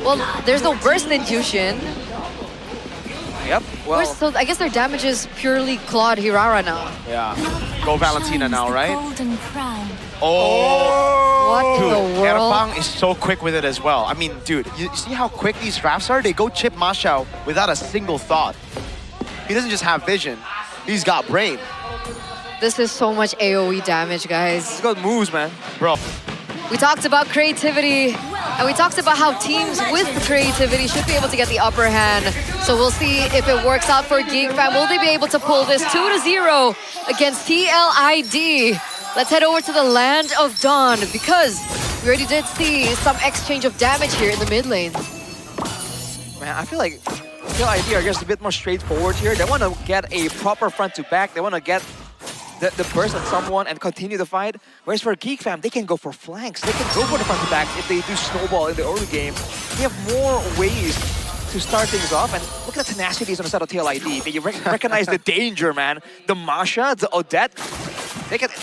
Well, there's no burst in Jushin. Yep. Well, So I guess their damage is purely Claude Hirara now. Yeah. Go Valentina now, right? What in Dude, the world? Erapang is so quick with it as well. I mean, dude, you see how quick these drafts are? They go chip Masha without a single thought. He doesn't just have vision, he's got brain. This is so much AoE damage, guys. he's got moves, man. Bro, We talked about creativity, and we talked about how teams with creativity should be able to get the upper hand. So we'll see if it works out for GeekFam. Will they be able to pull this 2-0 against TLID? Let's head over to the Land of Dawn, because we already did see some exchange of damage here in the mid lane. Man, I feel like TLID are just a bit more straightforward here. They want to get a proper front to back. They want to get the burst on someone and continue the fight. Whereas for GeekFam, they can go for flanks. They can go for the front to back if they do snowball in the early game. They have more ways to start things off. And look at the tenacities on the side of TLID. They recognize the danger, man. The Masha, the Odette.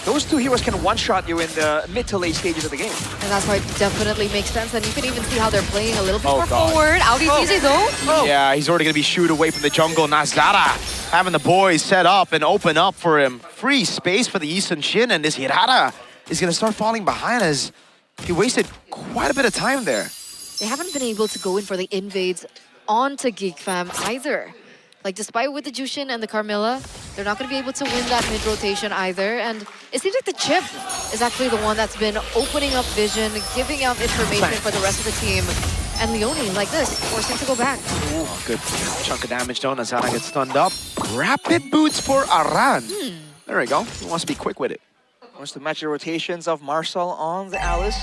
Those two heroes can one-shot you in the mid to late stages of the game. And that's why it definitely makes sense. And you can even see how they're playing a little bit more God. forward. Out easy though. yeah, he's already gonna be shooed away from the jungle. Nazara having the boys set up and open up for him. Free space for the Isun Shin, and this Hirara is gonna start falling behind as he wasted quite a bit of time there. They haven't been able to go in for the invades onto GeekFam either. Like, despite with the Jushin and the Carmilla, they're not going to be able to win that mid-rotation either. And it seems like the chip is actually the one that's been opening up vision, giving out information for the rest of the team. And Leone, like this, forcing to go back. Ooh, good chunk of damage though. Nazara gets stunned up. Rapid boots for Aran. There we go. He wants to be quick with it. Wants to match the rotations of Marcel on the Alice.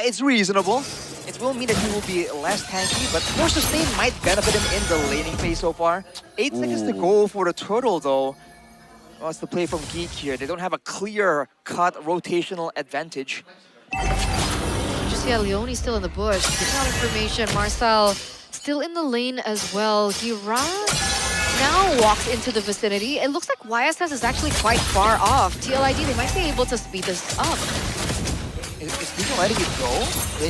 It's reasonable. It will mean that he will be less tanky, but more sustain might benefit him in the laning phase so far. 8 seconds to go for the turtle, though. What's the play from Geek here? They don't have a clear-cut rotational advantage. Just, yeah, Leone's still in the bush. Giving out information. Marcel still in the lane as well. Hira now walks into the vicinity. It looks like YSS is actually quite far off. TLID, they might be able to speed this up. Is people letting it go?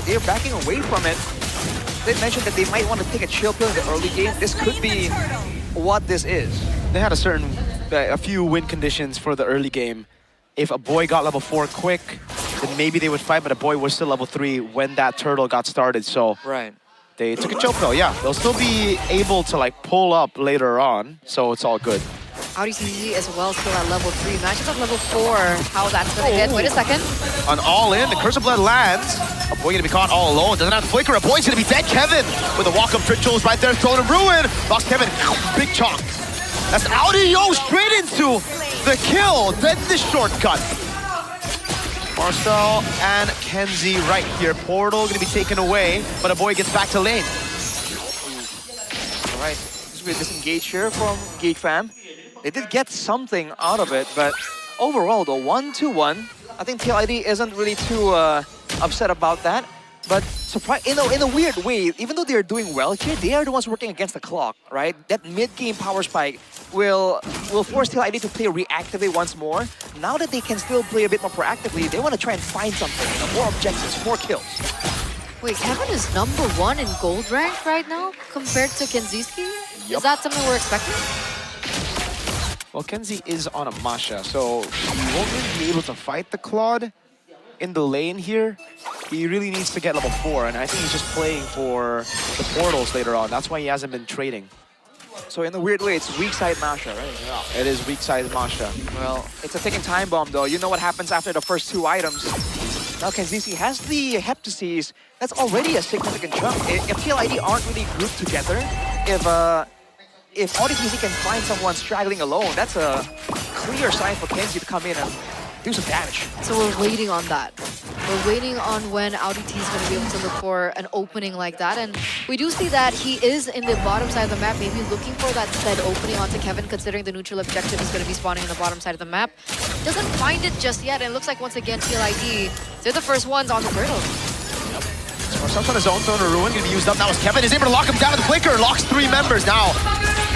They're backing away from it. They mentioned that they might want to take a chill pill in the early game. This could be what this is. They had a few win conditions for the early game. If a boy got level 4 quick, then maybe they would fight, but a boy was still level 3 when that turtle got started. So right. They took a chill pill, yeah. They'll still be able to like pull up later on, so it's all good. Audi CZ as well, still at level 3. Matches at level 4. How that's gonna hit. Wait a second. On all in, the Curse of Blood lands. A boy gonna be caught all alone. Doesn't have to flicker. A boy's gonna be dead. Kevin with a walk-up rituals right there, thrown in ruin. Locks Kevin. Big chunk. That's Audi straight into the kill. Then the shortcut. Marcel and Kenzie right here. Portal gonna be taken away, but a boy gets back to lane. All right. This will be a disengage here from GeekFam. They did get something out of it, but overall, though, 1-1. I think TLID isn't really too upset about that. But in a weird way, even though they're doing well here, they are the ones working against the clock, right? That mid-game power spike will force TLID to play reactively once more. Now that they can still play a bit more proactively, they want to try and find something, more objectives, more kills. Wait, Kevin is #1 in gold rank right now compared to Kenziski? Is that something we're expecting? Well, Kenzie is on a Masha, so he won't really be able to fight the Claude in the lane here. He really needs to get level 4, and I think he's just playing for the portals later on. That's why he hasn't been trading. So in a weird way, it's weak side Masha, right? Yeah, it is weak side Masha. Well, it's a ticking time bomb, though. You know what happens after the first 2 items. Now Kenziski has the Heptases. That's already a significant chunk. If TLID aren't really grouped together, if ODTC can find someone straggling alone, that's a clear sign for Kenzie to come in and do some damage. So we're waiting on that. We're waiting on when ODT is going to be able to look for an opening like that. And we do see that he is in the bottom side of the map, maybe looking for that said opening onto Kevin, considering the neutral objective is going to be spawning in the bottom side of the map. Doesn't find it just yet, and it looks like once again TLID, they're the first ones on the turtle. Marcel's on his own, throwing a ruin, gonna be used up now as Kevin is able to lock him down with the flicker, locks 3 members now.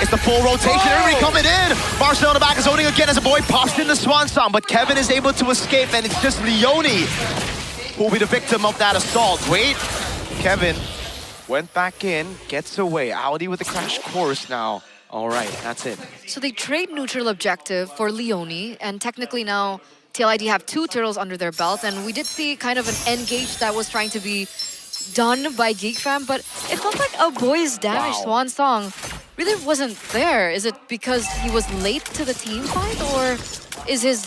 It's the full rotation, everybody coming in. Marcel on the back is owning again as a boy pops in the Swan Song, but Kevin is able to escape, and it's just Leone who will be the victim of that assault. Wait, Kevin Went back in, gets away. Audi with the crash course now. All right, that's it. So they trade neutral objective for Leone, and technically now TLID have 2 turtles under their belt, and we did see kind of an engage that was trying to be done by GeekFam, but it felt like a boy's damage Swan Song really wasn't there. Is it because he was late to the team fight, or is his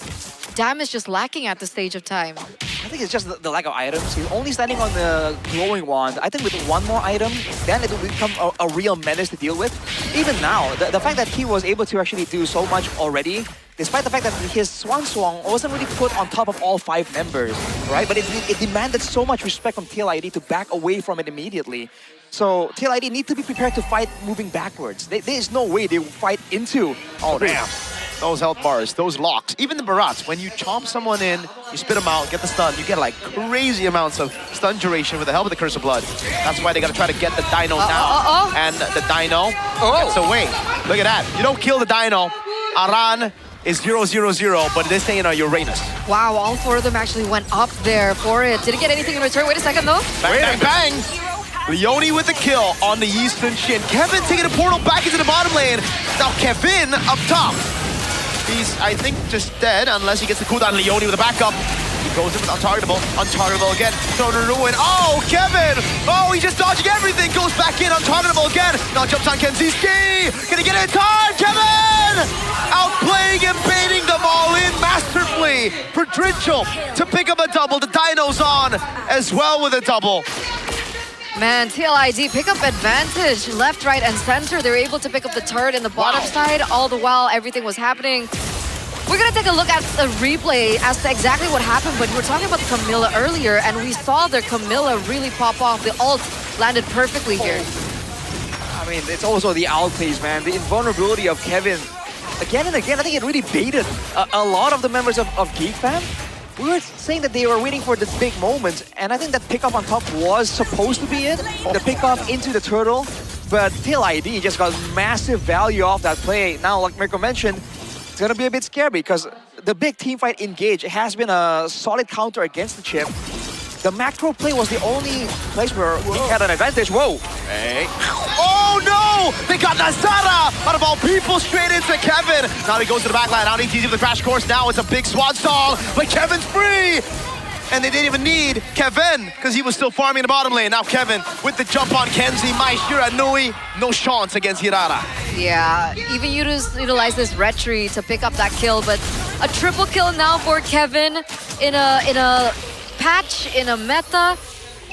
damage just lacking at this stage of time? I think it's just the lack of items. He's only standing on the glowing wand. I think with one more item, then it will become a real menace to deal with. Even now, the fact that he was able to actually do so much already, despite the fact that his Swan Song wasn't really put on top of all 5 members, right? But it demanded so much respect from TLID to back away from it immediately. So TLID need to be prepared to fight moving backwards. There is no way they will fight into. Oh, damn. Those health bars, those locks, even the barats, when you chomp someone in, you spit them out, get the stun, you get like crazy amounts of stun duration with the help of the Curse of Blood. That's why they gotta try to get the Dino now. And the Dino gets away. Look at that. You don't kill the Dino. Aran is 0-0-0, but this ain't a Uranus. Wow, all 4 of them actually went up there for it. Did it get anything in return? Wait a second though. Bang, bang, bang. Leone with the kill on the Eastern Shin. Kevin taking a portal back into the bottom lane. Now Kevin up top. He's, I think, just dead unless he gets the cooldown. Leone with a backup. He goes in with untargetable. Untargetable again. Thrown to ruin. Oh, Kevin! Oh, he's just dodging everything. Goes back in. Untargetable again. Now jumps on Kenzie's ski. Gonna get it in time. Kevin! Outplaying and baiting them all in masterfully for Dritchel to pick up a double. The Dino's on as well with a double. Man, TLID pick up advantage left, right, and center. They were able to pick up the turret in the bottom side, all the while everything was happening. We're gonna take a look at the replay as to exactly what happened, but we were talking about the Camilla earlier, and we saw their Camilla really pop off. The ult landed perfectly here. I mean, it's also the outplays, man. The invulnerability of Kevin. Again and again, I think it really baited a lot of the members of GeekFam. We were saying that they were waiting for the big moments, and I think that pickup on top was supposed to be it. The pickup into the turtle, but TLID just got massive value off that play. Now, like Mirko mentioned, it's gonna be a bit scary because the big team fight engage has been a solid counter against the chip. The macro play was the only place where he had an advantage. Whoa! Hey. Oh no! They got Nazara out of all people straight into Kevin. Now he goes to the back line. Out easy with the crash course. Now it's a big Swan Song, but Kevin's free! And they didn't even need Kevin because he was still farming the bottom lane. Now Kevin with the jump on Kenzie, Maishira, Nui. No chance against Hirara. Yeah, even utilize this retry to pick up that kill, but a triple kill now for Kevin in a patch, in a meta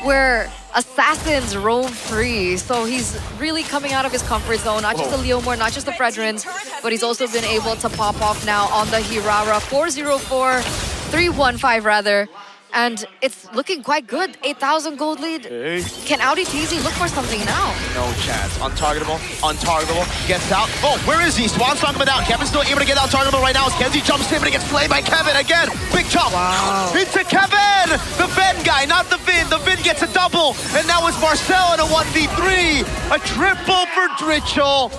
where assassins roam free. So he's really coming out of his comfort zone, not just the Leomore, not just the Fredrins, but he's also been able to pop off now on the Hirara. 404, 315 rather. And it's looking quite good. 8,000 gold lead. Hey. Can Audi TZ look for something now? No chance. Untargetable. Untargetable. Gets out. Oh, where is he? Swan's not coming down. Kevin's still able to get untargetable right now as Kenzie jumps in, but he gets played by Kevin again. Big jump. Wow. Into Kevin! The Ven guy, not the Vin. The Vin gets a double. And now it's Marcel in a 1v3. A triple for Dritchel.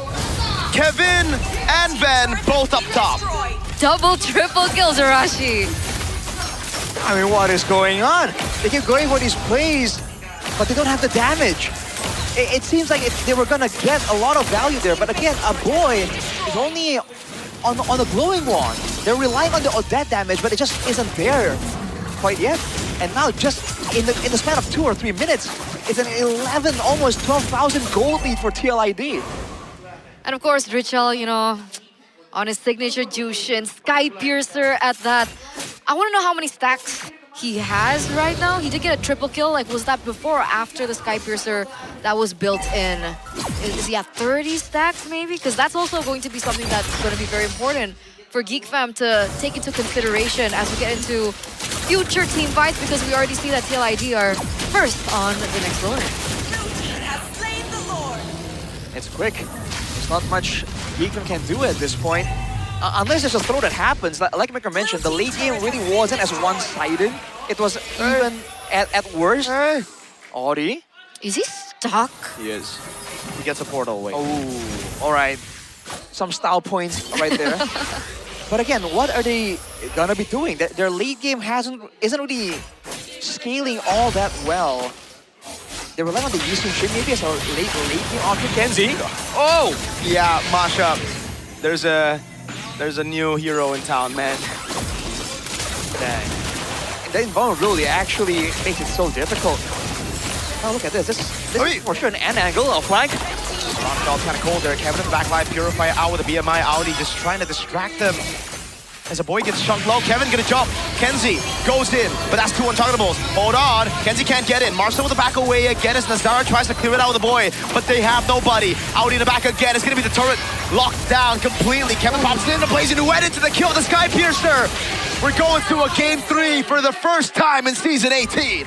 Kevin and Ven both up top. Double, triple kills, Arashi. I mean, what is going on? They keep going for these plays, but they don't have the damage. It seems like they were gonna get a lot of value there, but again, a boy is only on the glowing wand. They're relying on the Odette damage, but it just isn't there quite yet. And now, just in the span of 2 or 3 minutes, it's an 11, almost 12,000 gold lead for TLID. And of course, Dritchel, you know, on his signature Jushin, Sky Piercer at that. I want to know how many stacks he has right now. He did get a triple kill. Like, was that before or after the Sky Piercer that was built in? Is he at 30 stacks maybe? Because that's also going to be something that's going to be very important for GeekFam to take into consideration as we get into future team fights, because we already see that TLID are first on the next loner. It's quick. There's not much GeekFam can do at this point. Unless there's a throw that happens, like Mika mentioned, the late game really wasn't as one-sided. It was even at worst. Audi? Is he stuck? He is. He gets a portal away. Oh, all right. Some style points right there. But again, what are they gonna be doing? Their late game isn't really scaling all that well. They rely on the Yusun stream maybe as a late game option. Kenzie. Oh! Yeah, Masha, there's a new hero in town, man. Dang. That invulnerability actually makes it so difficult. Oh, look at this. This is for sure an end angle, a flank. Rockfell's kind of cold there. Kevin in the backline, Purify out with a BMI. Audi just trying to distract them. As a boy gets chunked low, Kevin gonna jump. Kenzie goes in, but that's two untargetables. Hold on, Kenzie can't get in. Marcel with the back away again as Nazara tries to clear it out with the boy, but they have nobody. Audi in the back again. It's gonna be the turret locked down completely. Kevin pops in, the blazing duet into the kill, the Sky Piercer. We're going to a game 3 for the first time in Season 18.